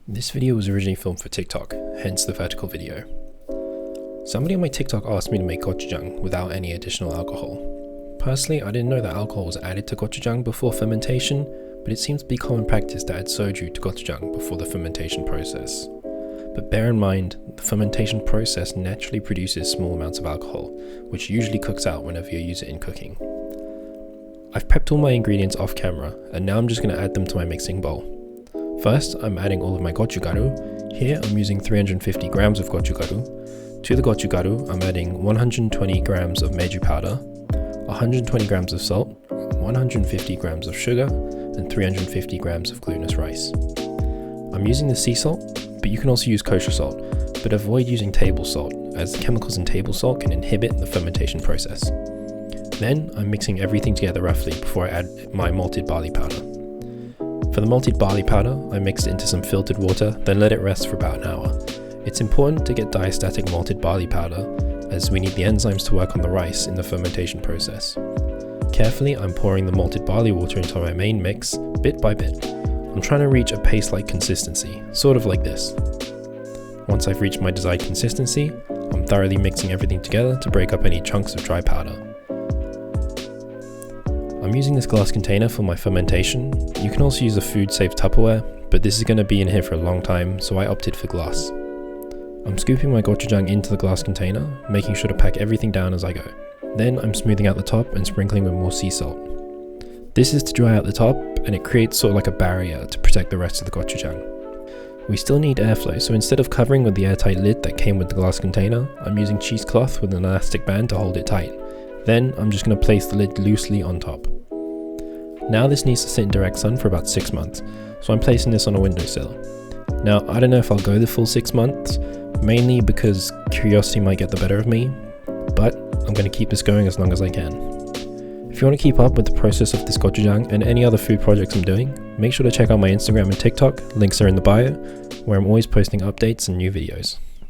This video was originally filmed for TikTok, hence the vertical video. Somebody on my TikTok asked me to make gochujang without any additional alcohol. Personally, I didn't know that alcohol was added to gochujang before fermentation, but it seems to be common practice to add soju to gochujang before the fermentation process. But bear in mind, the fermentation process naturally produces small amounts of alcohol, which usually cooks out whenever you use it in cooking. I've prepped all my ingredients off camera, and now I'm just going to add them to my mixing bowl. First, I'm adding all of my Gochugaru. Here I'm using 350 grams of Gochugaru. To the Gochugaru, I'm adding 120 grams of Meju powder, 120 grams of salt, 150 grams of sugar, and 350 grams of glutinous rice. I'm using the sea salt, but you can also use kosher salt, but avoid using table salt, as the chemicals in table salt can inhibit the fermentation process. Then, I'm mixing everything together roughly before I add my malted barley powder. For the malted barley powder, I mixed it into some filtered water, then let it rest for about an hour. It's important to get diastatic malted barley powder, as we need the enzymes to work on the rice in the fermentation process. Carefully, I'm pouring the malted barley water into my main mix, bit by bit. I'm trying to reach a paste-like consistency, sort of like this. Once I've reached my desired consistency, I'm thoroughly mixing everything together to break up any chunks of dry powder. I'm using this glass container for my fermentation. You can also use a food-safe Tupperware, but this is going to be in here for a long time, so I opted for glass. I'm scooping my gochujang into the glass container, making sure to pack everything down as I go. Then I'm smoothing out the top and sprinkling with more sea salt. This is to dry out the top, and it creates sort of like a barrier to protect the rest of the gochujang. We still need airflow, so instead of covering with the airtight lid that came with the glass container, I'm using cheesecloth with an elastic band to hold it tight. Then I'm just going to place the lid loosely on top. Now this needs to sit in direct sun for about 6 months, so I'm placing this on a windowsill. Now I don't know if I'll go the full 6 months, mainly because curiosity might get the better of me, but I'm going to keep this going as long as I can. If you want to keep up with the process of this gochujang and any other food projects I'm doing, make sure to check out my Instagram and TikTok, links are in the bio, where I'm always posting updates and new videos.